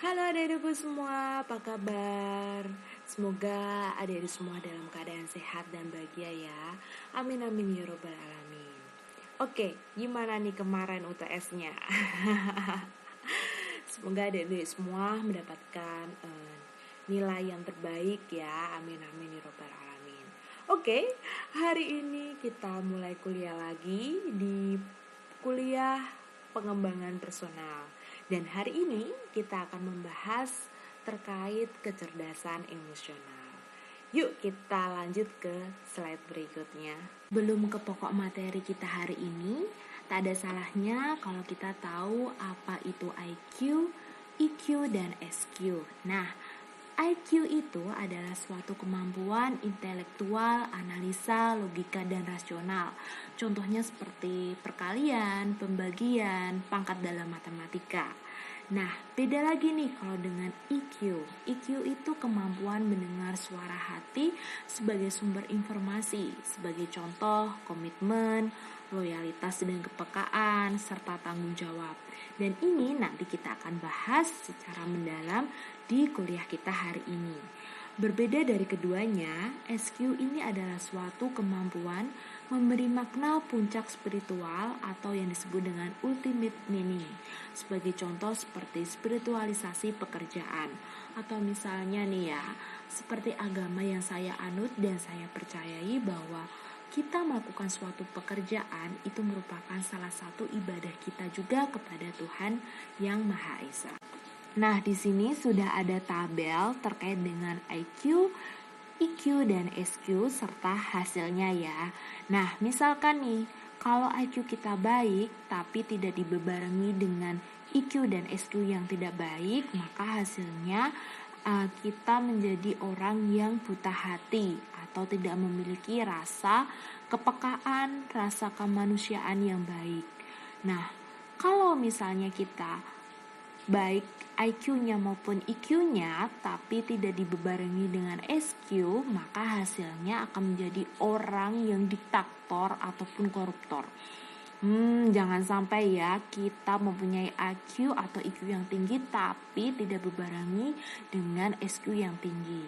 Halo adik-adikku semua, apa kabar? Semoga adik-adik semua dalam keadaan sehat dan bahagia ya. Amin amin ya robbal alamin. Oke, gimana nih kemarin UTS-nya? Semoga adik-adik semua mendapatkan nilai yang terbaik ya. Amin amin ya robbal alamin. Oke, hari ini kita mulai kuliah lagi di kuliah pengembangan personal. Dan hari ini kita akan membahas terkait kecerdasan emosional. Yuk kita lanjut ke slide berikutnya. Belum ke pokok materi kita hari ini, tak ada salahnya kalau kita tahu apa itu IQ, EQ, dan SQ. Nah, IQ itu adalah suatu kemampuan intelektual, analisa, logika, dan rasional. Contohnya seperti perkalian, pembagian, pangkat dalam matematika. Nah, beda lagi nih kalau dengan EQ. EQ itu kemampuan mendengar suara hati sebagai sumber informasi. Sebagai contoh, komitmen, loyalitas dan kepekaan, serta tanggung jawab. Dan ini nanti kita akan bahas secara mendalam di kuliah kita hari ini. Berbeda dari keduanya, SQ ini adalah suatu kemampuan memberi makna puncak spiritual atau yang disebut dengan ultimate meaning. Sebagai contoh seperti spiritualisasi pekerjaan atau misalnya nih ya, seperti agama yang saya anut dan saya percayai bahwa kita melakukan suatu pekerjaan itu merupakan salah satu ibadah kita juga kepada Tuhan yang Maha Esa. Nah, di sini sudah ada tabel terkait dengan IQ, EQ, dan SQ serta hasilnya ya. Nah, misalkan nih, kalau IQ kita baik tapi tidak dibarengi dengan EQ dan SQ yang tidak baik, maka hasilnya kita menjadi orang yang buta hati atau tidak memiliki rasa kepekaan, rasa kemanusiaan yang baik. Nah, kalau misalnya kita baik IQ-nya maupun EQ-nya tapi tidak dibarengi dengan SQ, maka hasilnya akan menjadi orang yang diktator ataupun koruptor. Jangan sampai ya kita mempunyai IQ atau EQ yang tinggi tapi tidak dibarengi dengan SQ yang tinggi.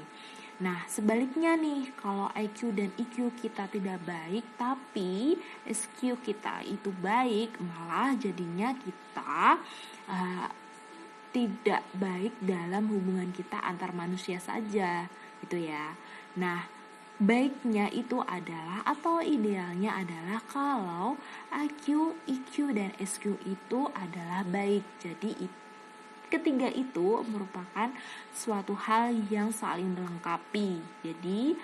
Nah, sebaliknya nih, kalau IQ dan EQ kita tidak baik tapi SQ kita itu baik, malah jadinya kita tidak baik dalam hubungan kita antar manusia saja gitu ya. Nah, baiknya itu adalah atau idealnya adalah kalau IQ, EQ, dan SQ itu adalah baik. Jadi ketiga itu merupakan suatu hal yang saling melengkapi. Jadi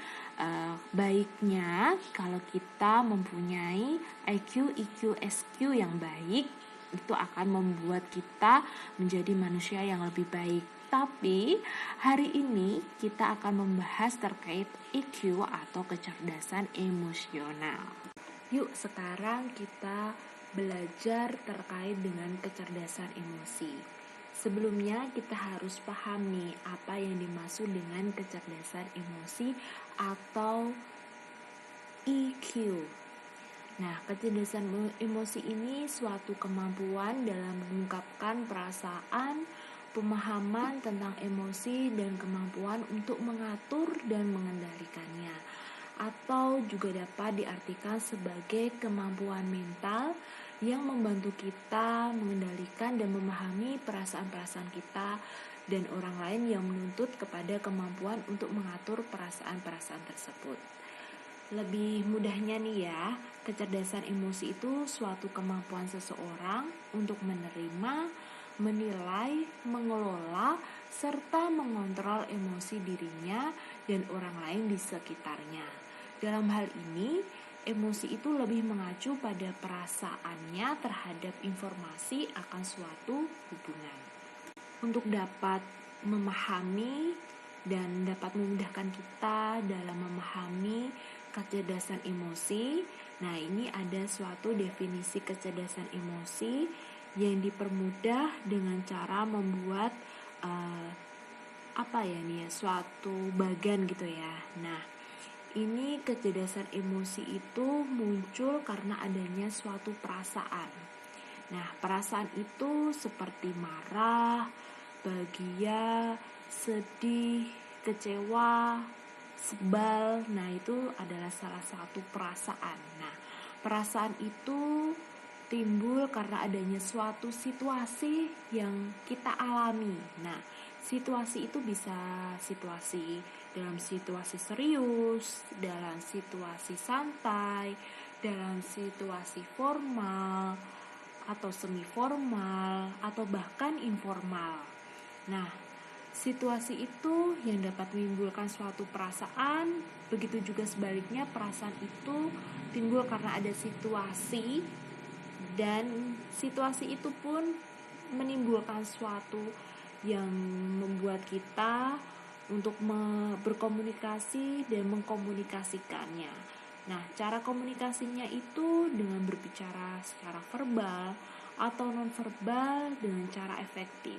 baiknya kalau kita mempunyai IQ, EQ, SQ yang baik, itu akan membuat kita menjadi manusia yang lebih baik. Tapi hari ini kita akan membahas terkait EQ atau kecerdasan emosional. Yuk sekarang kita belajar terkait dengan kecerdasan emosi. Sebelumnya kita harus paham nih apa yang dimaksud dengan kecerdasan emosi atau EQ. Nah, kecerdasan emosi ini suatu kemampuan dalam mengungkapkan perasaan, pemahaman tentang emosi, dan kemampuan untuk mengatur dan mengendalikannya. Atau juga dapat diartikan sebagai kemampuan mental yang membantu kita mengendalikan dan memahami perasaan-perasaan kita dan orang lain yang menuntut kepada kemampuan untuk mengatur perasaan-perasaan tersebut. Lebih mudahnya nih ya, kecerdasan emosi itu suatu kemampuan seseorang untuk menerima, menilai, mengelola, serta mengontrol emosi dirinya dan orang lain di sekitarnya. Dalam hal ini, emosi itu lebih mengacu pada perasaannya terhadap informasi akan suatu hubungan. Untuk dapat memahami dan dapat memudahkan kita dalam memahami kecerdasan emosi. Nah, ini ada suatu definisi kecerdasan emosi yang dipermudah dengan cara membuat suatu bagan gitu ya. Nah, ini kecerdasan emosi itu muncul karena adanya suatu perasaan. Nah, perasaan itu seperti marah, bahagia, sedih, kecewa, sebal. Nah, itu adalah salah satu perasaan. Nah, perasaan itu timbul karena adanya suatu situasi yang kita alami. Nah, situasi itu bisa dalam situasi serius, dalam situasi santai, dalam situasi formal atau semi formal atau bahkan informal. Nah, situasi itu yang dapat menimbulkan suatu perasaan, begitu juga sebaliknya perasaan itu timbul karena ada situasi, dan situasi itu pun menimbulkan suatu yang membuat kita untuk berkomunikasi dan mengkomunikasikannya. Nah, cara komunikasinya itu dengan berbicara secara verbal atau nonverbal dengan cara efektif.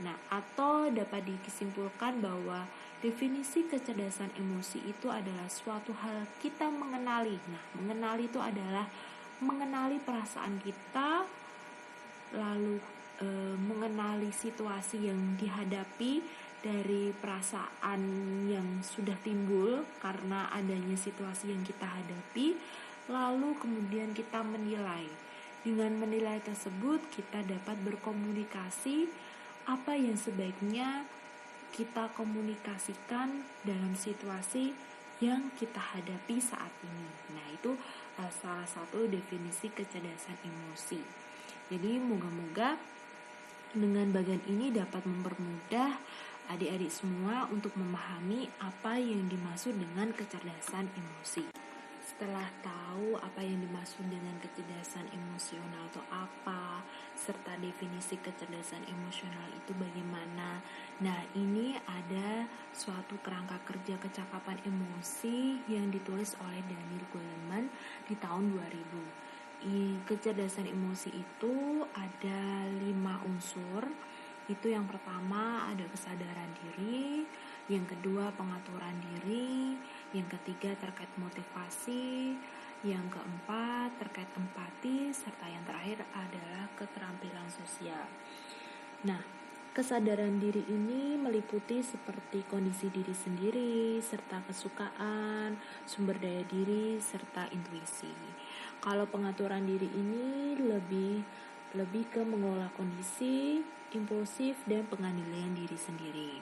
Nah, atau dapat disimpulkan bahwa definisi kecerdasan emosi itu adalah suatu hal kita mengenali. Nah, mengenali itu adalah mengenali perasaan kita, lalu mengenali situasi yang dihadapi dari perasaan yang sudah timbul karena adanya situasi yang kita hadapi, lalu kemudian kita menilai. Dengan menilai tersebut kita dapat berkomunikasi apa yang sebaiknya kita komunikasikan dalam situasi yang kita hadapi saat ini. Nah, itu salah satu definisi kecerdasan emosi. Jadi moga-moga dengan bagian ini dapat mempermudah adik-adik semua untuk memahami apa yang dimaksud dengan kecerdasan emosi. Setelah tahu apa yang dimaksud dengan kecerdasan emosional itu apa, serta definisi kecerdasan emosional itu bagaimana. Nah, ini ada suatu kerangka kerja kecakapan emosi yang ditulis oleh Daniel Goleman di tahun 2000. Kecerdasan emosi itu ada 5 unsur. Itu yang pertama ada kesadaran diri, yang kedua pengaturan diri, yang ketiga terkait motivasi, yang keempat terkait empati, serta yang terakhir adalah keterampilan sosial. Nah, kesadaran diri ini meliputi seperti kondisi diri sendiri, serta kesukaan, sumber daya diri, serta intuisi. Kalau pengaturan diri ini lebih ke mengelola kondisi, impulsif, dan pengendalian diri sendiri.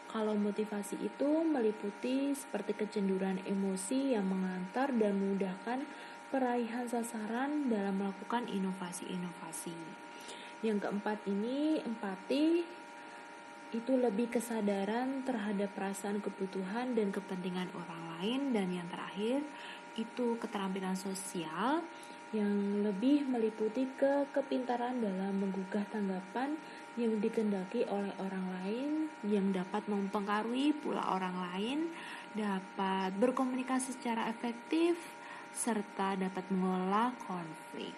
Kalau motivasi itu meliputi seperti kecenderungan emosi yang mengantar dan memudahkan peraihan sasaran dalam melakukan inovasi-inovasi. Yang keempat ini empati, itu lebih kesadaran terhadap perasaan, kebutuhan, dan kepentingan orang lain. Dan yang terakhir itu keterampilan sosial yang lebih meliputi kepintaran dalam menggugah tanggapan yang dikehendaki oleh orang lain, yang dapat mempengaruhi pula orang lain, dapat berkomunikasi secara efektif, serta dapat mengelola konflik.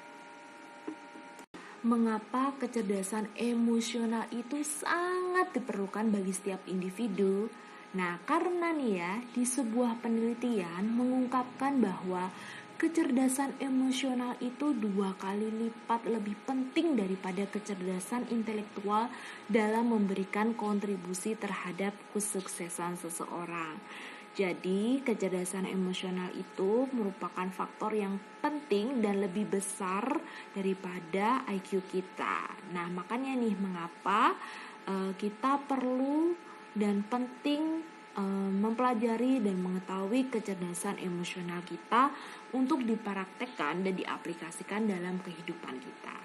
Mengapa kecerdasan emosional itu sangat diperlukan bagi setiap individu? Nah, karena nih ya, di sebuah penelitian mengungkapkan bahwa kecerdasan emosional itu 2 kali lipat lebih penting daripada kecerdasan intelektual dalam memberikan kontribusi terhadap kesuksesan seseorang. Jadi, kecerdasan emosional itu merupakan faktor yang penting dan lebih besar daripada IQ kita. Nah, makanya nih mengapa kita perlu dan penting mempelajari dan mengetahui kecerdasan emosional kita untuk dipraktekkan dan diaplikasikan dalam kehidupan kita.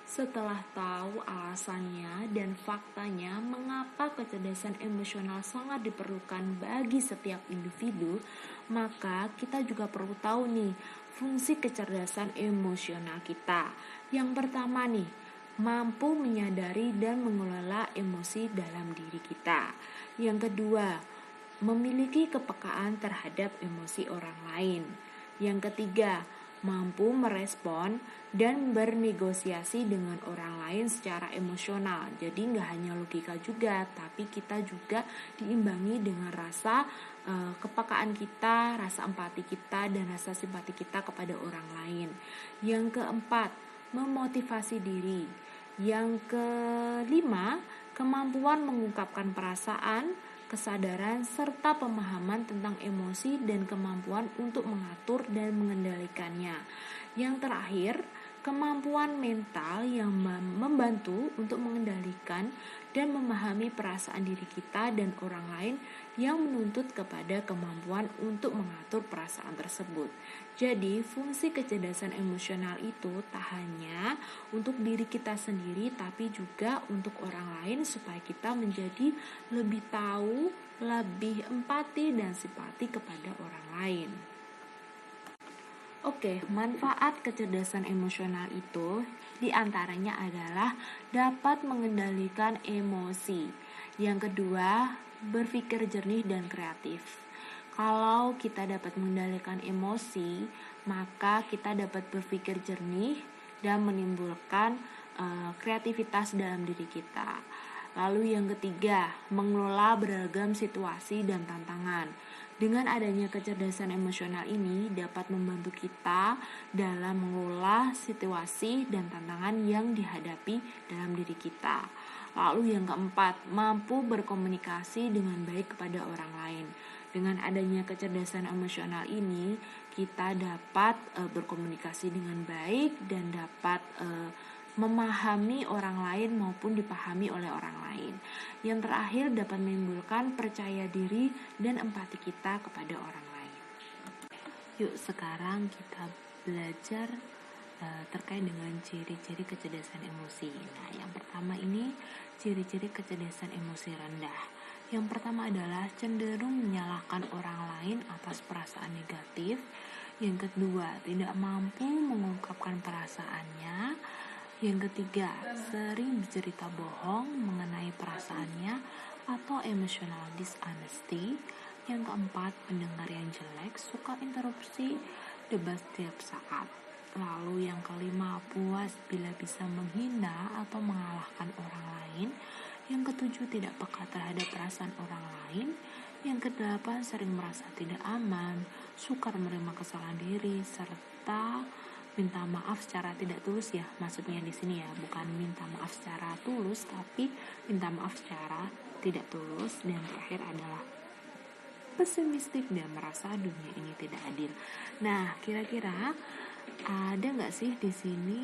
Setelah tahu alasannya dan faktanya mengapa kecerdasan emosional sangat diperlukan bagi setiap individu, maka kita juga perlu tahu nih fungsi kecerdasan emosional kita. Yang pertama nih, mampu menyadari dan mengelola emosi dalam diri kita. Yang kedua, memiliki kepekaan terhadap emosi orang lain. Yang ketiga, mampu merespon dan bernegosiasi dengan orang lain secara emosional. Jadi gak hanya logika juga, tapi kita juga diimbangi dengan rasa kepekaan kita, rasa empati kita, dan rasa simpati kita kepada orang lain. Yang keempat, memotivasi diri. Yang kelima, kemampuan mengungkapkan perasaan, kesadaran, serta pemahaman tentang emosi dan kemampuan untuk mengatur dan mengendalikannya. Yang terakhir, kemampuan mental yang membantu untuk mengendalikan dan memahami perasaan diri kita dan orang lain yang menuntut kepada kemampuan untuk mengatur perasaan tersebut. Jadi, fungsi kecerdasan emosional itu tak hanya untuk diri kita sendiri, tapi juga untuk orang lain supaya kita menjadi lebih tahu, lebih empati dan simpati kepada orang lain. Oke, manfaat kecerdasan emosional itu diantaranya adalah dapat mengendalikan emosi. Yang kedua, berpikir jernih dan kreatif. Kalau kita dapat mengendalikan emosi, maka kita dapat berpikir jernih dan menimbulkan kreativitas dalam diri kita. Lalu yang ketiga, mengelola beragam situasi dan tantangan. Dengan adanya kecerdasan emosional ini dapat membantu kita dalam mengelola situasi dan tantangan yang dihadapi dalam diri kita. Lalu yang keempat, mampu berkomunikasi dengan baik kepada orang lain. Dengan adanya kecerdasan emosional ini, kita dapat berkomunikasi dengan baik dan dapat memahami orang lain maupun dipahami oleh orang lain. Yang terakhir, dapat menimbulkan percaya diri dan empati kita kepada orang lain. Yuk sekarang kita belajar terkait dengan ciri-ciri kecerdasan emosi. Nah, yang pertama ini ciri-ciri kecerdasan emosi rendah. Yang pertama adalah cenderung menyalahkan orang lain atas perasaan negatif. Yang kedua, tidak mampu mengungkapkan perasaannya. Yang ketiga, sering bercerita bohong mengenai perasaannya atau emotional dishonesty. Yang keempat, pendengar yang jelek, suka interupsi debat setiap saat. Lalu yang kelima, puas bila bisa menghina atau mengalahkan orang lain. Yang ketujuh, tidak peka terhadap perasaan orang lain. Yang kedelapan, sering merasa tidak aman, sukar menerima kesalahan diri, serta minta maaf secara tidak tulus ya, maksudnya di sini ya, bukan minta maaf secara tulus, tapi minta maaf secara tidak tulus. Dan terakhir adalah pesimistik dan merasa dunia ini tidak adil. Nah, kira-kira ada nggak sih di sini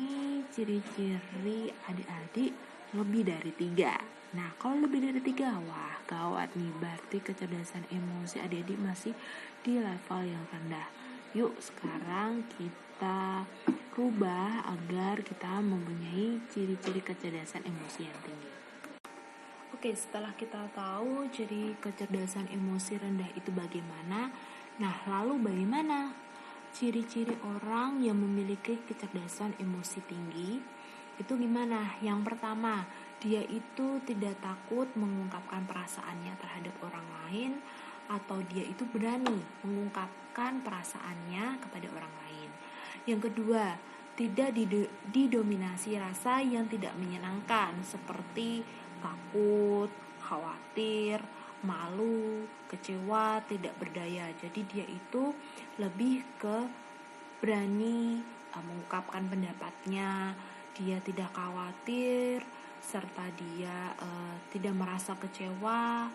ciri-ciri adik-adik lebih dari 3? Nah, kalau lebih dari 3, wah gawat nih, berarti kecerdasan emosi adik-adik masih di level yang rendah. Yuk sekarang kita rubah agar kita mempunyai ciri-ciri kecerdasan emosi yang tinggi. Oke, setelah kita tahu ciri kecerdasan emosi rendah itu bagaimana, nah lalu bagaimana ciri-ciri orang yang memiliki kecerdasan emosi tinggi itu gimana? Yang pertama, dia itu tidak takut mengungkapkan perasaannya terhadap orang lain, atau dia itu berani mengungkapkan perasaannya kepada orang lain. Yang kedua, tidak didominasi rasa yang tidak menyenangkan seperti takut, khawatir, malu, kecewa, tidak berdaya. Jadi dia itu lebih ke berani mengungkapkan pendapatnya, dia tidak khawatir, serta dia tidak merasa kecewa,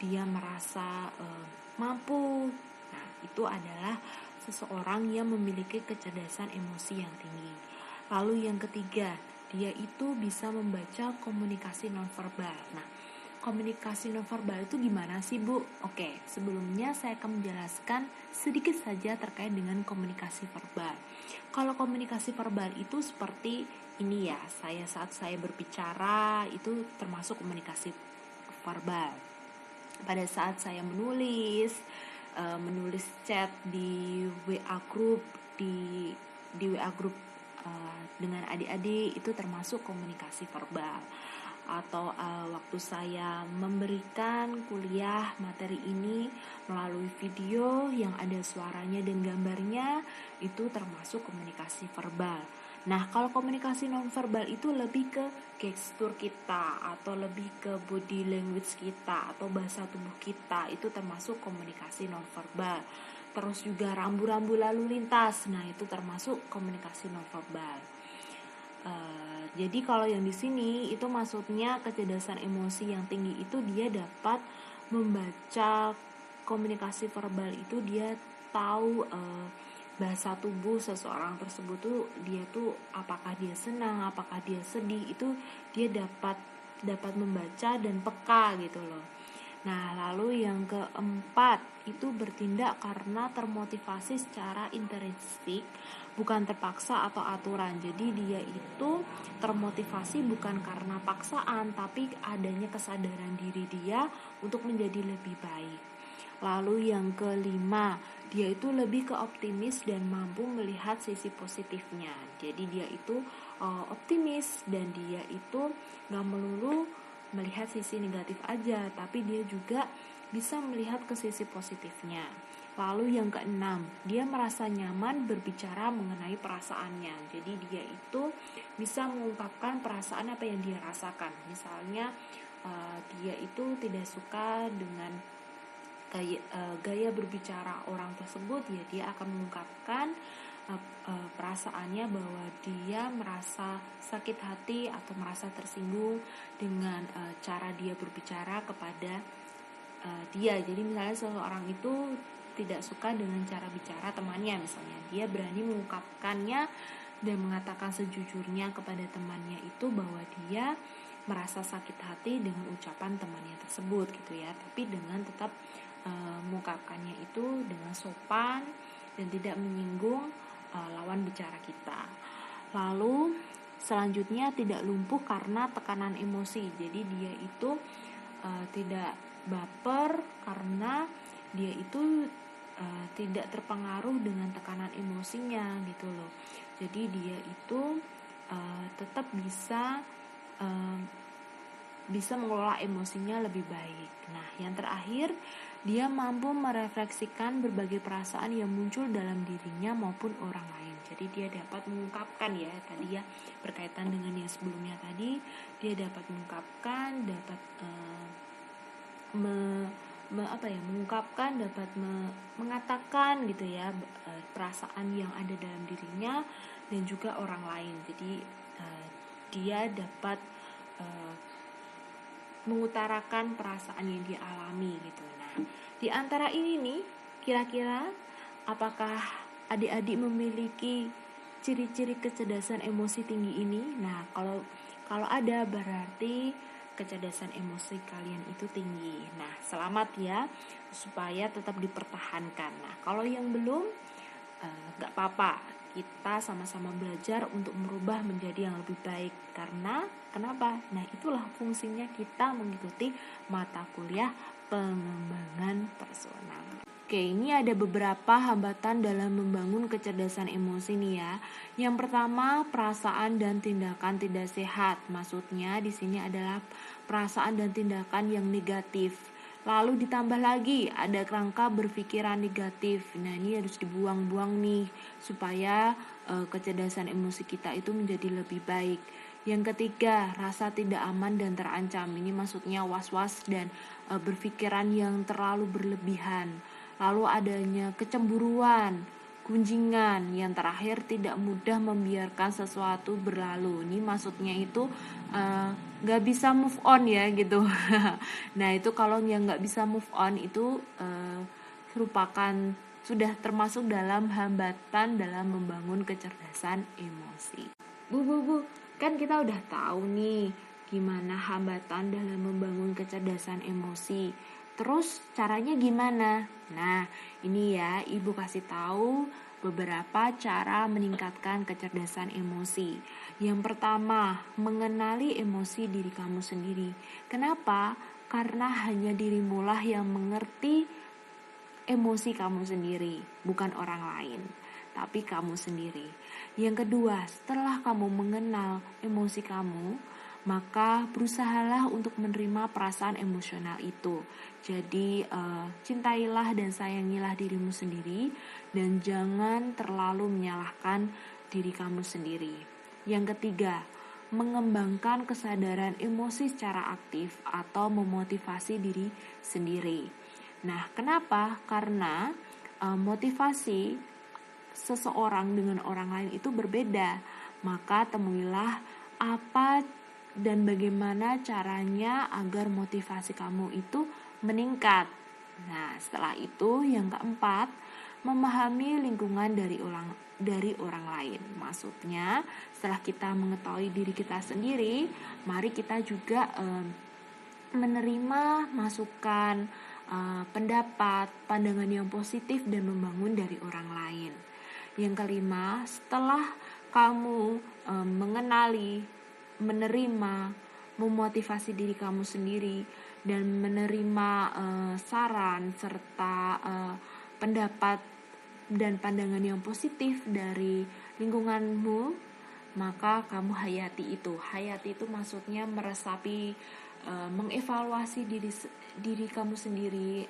dia merasa mampu. Nah, itu adalah seseorang yang memiliki kecerdasan emosi yang tinggi. Lalu yang ketiga, dia itu bisa membaca komunikasi nonverbal. Nah, komunikasi nonverbal itu gimana sih, Bu? Oke, sebelumnya saya akan menjelaskan sedikit saja terkait dengan komunikasi verbal. Kalau komunikasi verbal itu seperti ini ya, saat saya berbicara itu termasuk komunikasi verbal. Pada saat saya menulis chat di WA group di WA group dengan adik-adik itu termasuk komunikasi verbal. Atau waktu saya memberikan kuliah materi ini melalui video yang ada suaranya dan gambarnya, itu termasuk komunikasi verbal. Nah, kalau komunikasi nonverbal itu lebih ke gestur kita atau lebih ke body language kita atau bahasa tubuh kita, itu termasuk komunikasi nonverbal. Terus juga rambu-rambu lalu lintas, nah itu termasuk komunikasi nonverbal. Jadi kalau yang di sini itu maksudnya kecerdasan emosi yang tinggi itu dia dapat membaca komunikasi verbal itu, dia tahu bahasa tubuh seseorang tersebut tuh, dia tuh apakah dia senang, apakah dia sedih, itu dia dapat membaca dan peka gitu loh. Nah, lalu yang keempat itu bertindak karena termotivasi secara intrinsik, bukan terpaksa atau aturan. Jadi dia itu termotivasi bukan karena paksaan, tapi adanya kesadaran diri dia untuk menjadi lebih baik. Lalu yang kelima, dia itu lebih ke optimis dan mampu melihat sisi positifnya. Jadi dia itu optimis, dan dia itu gak melulu melihat sisi negatif aja, tapi dia juga bisa melihat ke sisi positifnya. Lalu yang keenam, dia merasa nyaman berbicara mengenai perasaannya. Jadi dia itu bisa mengungkapkan perasaan apa yang dia rasakan. Misalnya dia itu tidak suka dengan gaya berbicara orang tersebut, ya dia akan mengungkapkan perasaannya bahwa dia merasa sakit hati atau merasa tersinggung dengan cara dia berbicara kepada dia. Jadi misalnya seseorang itu tidak suka dengan cara bicara temannya, misalnya dia berani mengungkapkannya dan mengatakan sejujurnya kepada temannya itu bahwa dia merasa sakit hati dengan ucapan temannya tersebut gitu ya, tapi dengan tetap mengungkapkannya itu dengan sopan dan tidak menyinggung lawan bicara kita. Lalu selanjutnya tidak lumpuh karena tekanan emosi. Jadi dia itu tidak baper karena dia itu tidak terpengaruh dengan tekanan emosinya gitu loh. Jadi dia itu tetap bisa mengelola emosinya lebih baik. Nah, yang terakhir, dia mampu merefleksikan berbagai perasaan yang muncul dalam dirinya maupun orang lain. Jadi dia dapat mengungkapkan, ya tadi ya berkaitan dengan yang sebelumnya tadi, dia dapat mengungkapkan, dapat mengungkapkan, dapat mengatakan gitu ya perasaan yang ada dalam dirinya dan juga orang lain. Jadi dia dapat mengutarakan perasaan yang dia alami gitu. Nah, di antara ini nih, kira-kira apakah adik-adik memiliki ciri-ciri kecerdasan emosi tinggi ini? Nah, kalau ada berarti kecerdasan emosi kalian itu tinggi. Nah, selamat ya, supaya tetap dipertahankan. Nah, kalau yang belum, gak apa-apa, kita sama-sama belajar untuk merubah menjadi yang lebih baik. Karena kenapa? Nah, itulah fungsinya kita mengikuti mata kuliah pengembangan personal. Oke, ini ada beberapa hambatan dalam membangun kecerdasan emosi nih ya. Yang pertama, perasaan dan tindakan tidak sehat. Maksudnya di sini adalah perasaan dan tindakan yang negatif. Lalu ditambah lagi ada kerangka berpikiran negatif. Nah, ini harus dibuang-buang nih supaya kecerdasan emosi kita itu menjadi lebih baik. Yang ketiga, rasa tidak aman dan terancam. Ini maksudnya was-was dan berpikiran yang terlalu berlebihan. Lalu adanya kecemburuan, gunjingan. Yang terakhir, tidak mudah membiarkan sesuatu berlalu. Ini maksudnya itu gak bisa move on ya gitu. Nah, itu kalau yang gak bisa move on itu merupakan sudah termasuk dalam hambatan dalam membangun kecerdasan emosi. Bu, kan kita udah tahu nih gimana hambatan dalam membangun kecerdasan emosi. Terus caranya gimana? Nah, ini ya Ibu kasih tahu beberapa cara meningkatkan kecerdasan emosi. Yang pertama, mengenali emosi diri kamu sendiri. Kenapa? Karena hanya dirimulah yang mengerti emosi kamu sendiri, bukan orang lain, tapi kamu sendiri. Yang kedua, setelah kamu mengenal emosi kamu, maka berusahalah untuk menerima perasaan emosional itu. Jadi cintailah dan sayangilah dirimu sendiri, dan jangan terlalu menyalahkan diri kamu sendiri. Yang ketiga, mengembangkan kesadaran emosi secara aktif atau memotivasi diri sendiri. Nah, kenapa? Karena motivasi seseorang dengan orang lain itu berbeda. Maka temuilah apa dan bagaimana caranya agar motivasi kamu itu meningkat. Nah, setelah itu yang keempat, memahami lingkungan dari orang lain. Maksudnya, setelah kita mengetahui diri kita sendiri, mari kita juga menerima masukan, pendapat, pandangan yang positif dan membangun dari orang lain. Yang kelima, setelah kamu mengenali, menerima, memotivasi diri kamu sendiri dan menerima saran serta pendapat dan pandangan yang positif dari lingkunganmu, maka kamu hayati itu. Hayati itu maksudnya meresapi, mengevaluasi diri kamu sendiri.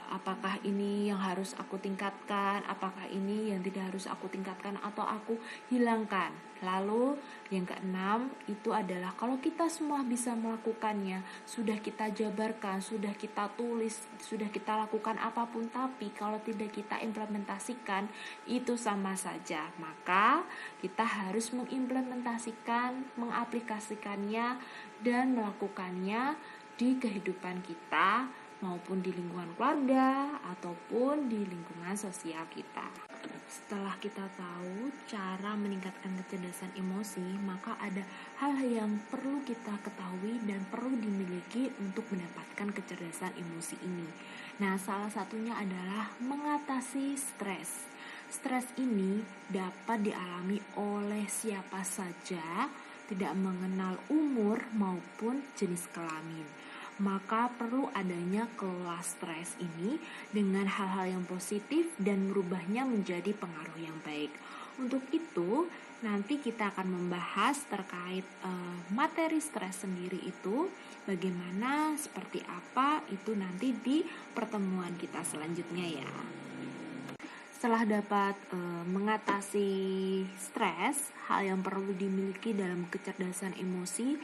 Apakah ini yang harus aku tingkatkan, apakah ini yang tidak harus aku tingkatkan atau aku hilangkan. Lalu yang keenam itu adalah kalau kita semua bisa melakukannya, sudah kita jabarkan, sudah kita tulis, sudah kita lakukan apapun, tapi kalau tidak kita implementasikan itu sama saja. Maka kita harus mengimplementasikan, mengaplikasikannya dan melakukannya di kehidupan kita maupun di lingkungan keluarga ataupun di lingkungan sosial kita. Setelah kita tahu cara meningkatkan kecerdasan emosi, maka ada hal yang perlu kita ketahui dan perlu dimiliki untuk mendapatkan kecerdasan emosi ini. Nah, salah satunya adalah mengatasi stres. Stres ini dapat dialami oleh siapa saja, tidak mengenal umur maupun jenis kelamin. Maka perlu adanya kelola stres ini dengan hal-hal yang positif dan merubahnya menjadi pengaruh yang baik. Untuk itu, nanti kita akan membahas terkait materi stres sendiri itu, bagaimana, seperti apa, itu nanti di pertemuan kita selanjutnya ya. Setelah dapat mengatasi stres, hal yang perlu dimiliki dalam kecerdasan emosi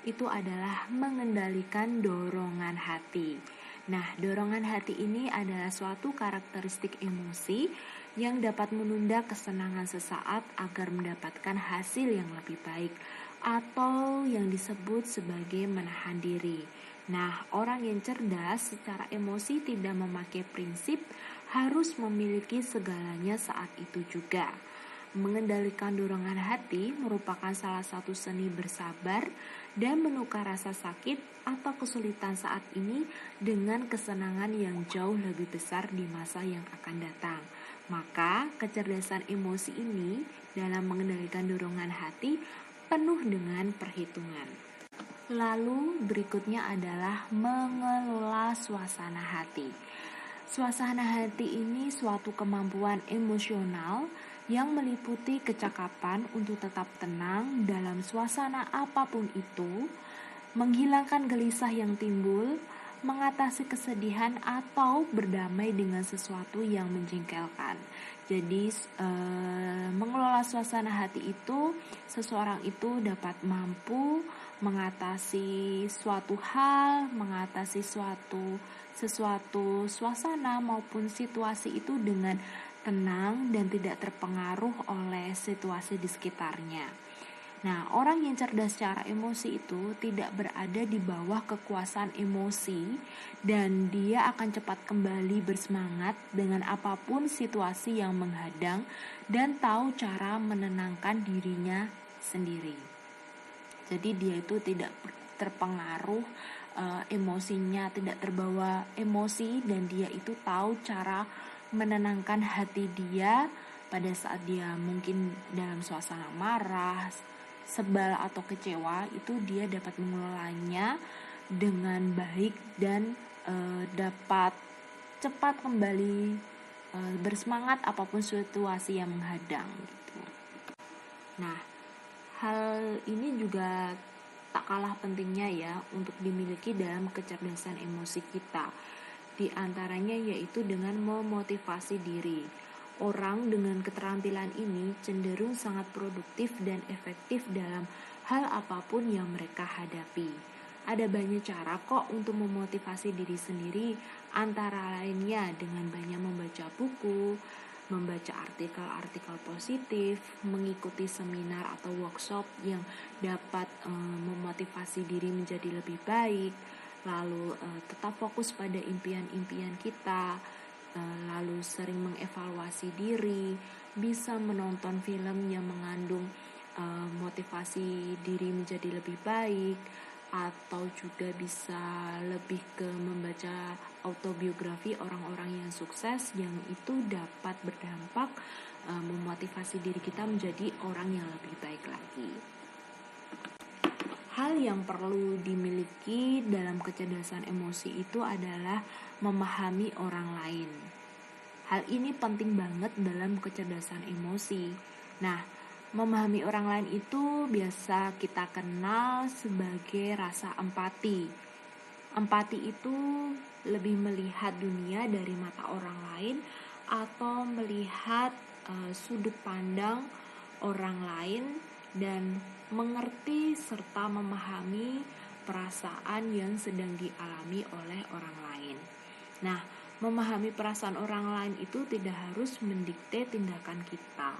itu adalah mengendalikan dorongan hati. Nah, dorongan hati ini adalah suatu karakteristik emosi yang dapat menunda kesenangan sesaat agar mendapatkan hasil yang lebih baik, atau yang disebut sebagai menahan diri. Nah, orang yang cerdas secara emosi tidak memakai prinsip harus memiliki segalanya saat itu juga. Mengendalikan dorongan hati merupakan salah satu seni bersabar dan menukar rasa sakit atau kesulitan saat ini dengan kesenangan yang jauh lebih besar di masa yang akan datang. Maka kecerdasan emosi ini dalam mengendalikan dorongan hati penuh dengan perhitungan. Lalu berikutnya adalah mengelola suasana hati. Suasana hati ini suatu kemampuan emosional yang meliputi kecakapan untuk tetap tenang dalam suasana apapun itu, menghilangkan gelisah yang timbul, mengatasi kesedihan atau berdamai dengan sesuatu yang menjengkelkan. Jadi mengelola suasana hati itu, seseorang itu dapat mampu mengatasi suatu hal, mengatasi sesuatu suasana maupun situasi itu dengan tenang dan tidak terpengaruh oleh situasi di sekitarnya. Nah, orang yang cerdas secara emosi itu tidak berada di bawah kekuasaan emosi dan dia akan cepat kembali bersemangat dengan apapun situasi yang menghadang dan tahu cara menenangkan dirinya sendiri. Jadi dia itu tidak terpengaruh emosinya, tidak terbawa emosi, dan dia itu tahu cara menenangkan hati dia pada saat dia mungkin dalam suasana marah, sebal atau kecewa. Itu dia dapat mengelolanya dengan baik dan dapat cepat kembali bersemangat apapun situasi yang menghadang gitu. Nah, hal ini juga tak kalah pentingnya ya untuk dimiliki dalam kecerdasan emosi kita. Di antaranya yaitu dengan memotivasi diri. Orang dengan keterampilan ini cenderung sangat produktif dan efektif dalam hal apapun yang mereka hadapi. Ada banyak cara kok untuk memotivasi diri sendiri, antara lainnya dengan banyak membaca buku, membaca artikel-artikel positif, mengikuti seminar atau workshop yang dapat memotivasi diri menjadi lebih baik, lalu tetap fokus pada impian-impian kita, lalu sering mengevaluasi diri, bisa menonton film yang mengandung motivasi diri menjadi lebih baik, atau juga bisa lebih ke membaca autobiografi orang-orang yang sukses yang itu dapat berdampak memotivasi diri kita menjadi orang yang lebih baik lagi. Hal yang perlu dimiliki dalam kecerdasan emosi itu adalah memahami orang lain. Hal ini penting banget dalam kecerdasan emosi. Nah, memahami orang lain itu biasa kita kenal sebagai rasa empati. Empati itu lebih melihat dunia dari mata orang lain atau melihat sudut pandang orang lain dan mengerti serta memahami perasaan yang sedang dialami oleh orang lain. Nah, memahami perasaan orang lain itu tidak harus mendikte tindakan kita.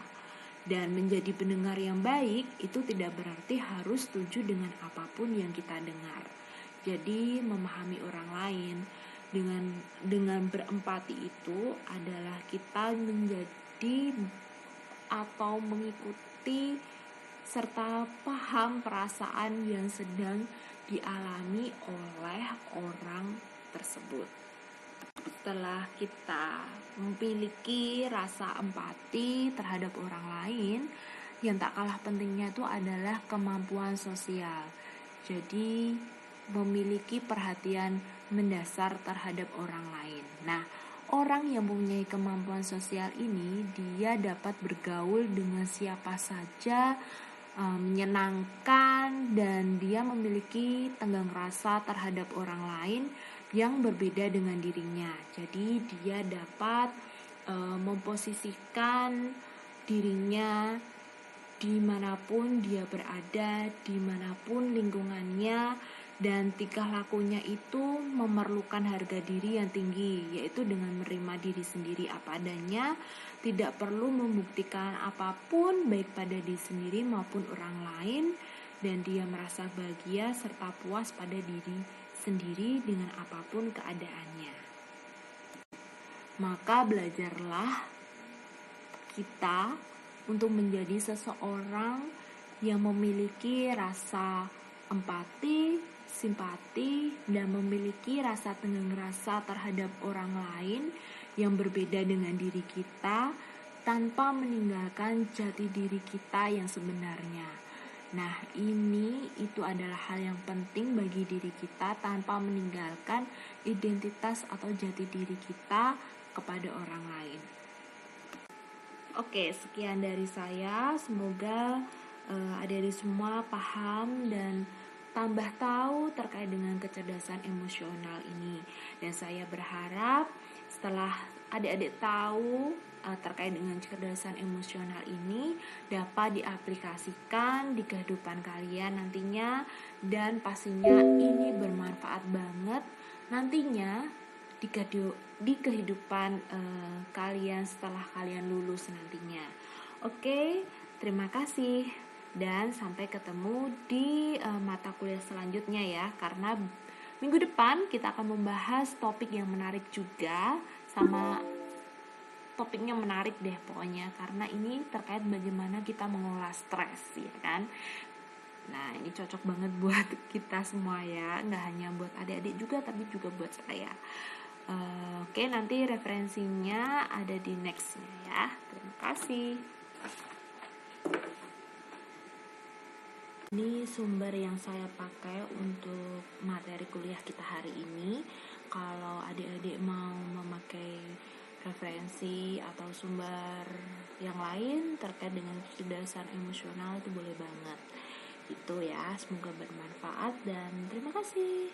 Dan menjadi pendengar yang baik itu tidak berarti harus setuju dengan apapun yang kita dengar. Jadi memahami orang lain dengan berempati itu adalah kita menjadi atau mengikuti serta paham perasaan yang sedang dialami oleh orang tersebut. Setelah kita memiliki rasa empati terhadap orang lain, yang tak kalah pentingnya itu adalah kemampuan sosial. Jadi memiliki perhatian mendasar terhadap orang lain. Nah, orang yang mempunyai kemampuan sosial ini, dia dapat bergaul dengan siapa saja, menyenangkan, dan dia memiliki tenggang rasa terhadap orang lain yang berbeda dengan dirinya. Jadi dia dapat memposisikan dirinya dimanapun dia berada, dimanapun lingkungannya, dan tingkah lakunya itu memerlukan harga diri yang tinggi, yaitu dengan menerima diri sendiri apa adanya, tidak perlu membuktikan apapun baik pada diri sendiri maupun orang lain, dan dia merasa bahagia serta puas pada diri sendiri dengan apapun keadaannya. Maka belajarlah kita untuk menjadi seseorang yang memiliki rasa empati, simpati, dan memiliki rasa tenggang rasa terhadap orang lain yang berbeda dengan diri kita tanpa meninggalkan jati diri kita yang sebenarnya. Nah, itu adalah hal yang penting bagi diri kita tanpa meninggalkan identitas atau jati diri kita kepada orang lain. Oke, sekian dari saya. Semoga adik-adik semua paham dan tambah tahu terkait dengan kecerdasan emosional ini. Dan saya berharap setelah adik-adik tahu terkait dengan kecerdasan emosional ini dapat diaplikasikan di kehidupan kalian nantinya, dan pastinya ini bermanfaat banget nantinya di kehidupan kalian setelah kalian lulus nantinya. Oke, terima kasih dan sampai ketemu di mata kuliah selanjutnya ya, karena minggu depan kita akan membahas topik yang menarik juga, sama topiknya menarik deh pokoknya, karena ini terkait bagaimana kita mengelola stres ya kan. Nah, ini cocok banget buat kita semua ya, nggak hanya buat adik-adik juga tapi juga buat saya. Oke, nanti referensinya ada di nextnya ya. Terima kasih. Ini sumber yang saya pakai untuk materi kuliah kita hari ini. Kalau adik-adik mau memakai referensi atau sumber yang lain terkait dengan kecerdasan emosional itu boleh banget. Itu ya, semoga bermanfaat dan terima kasih.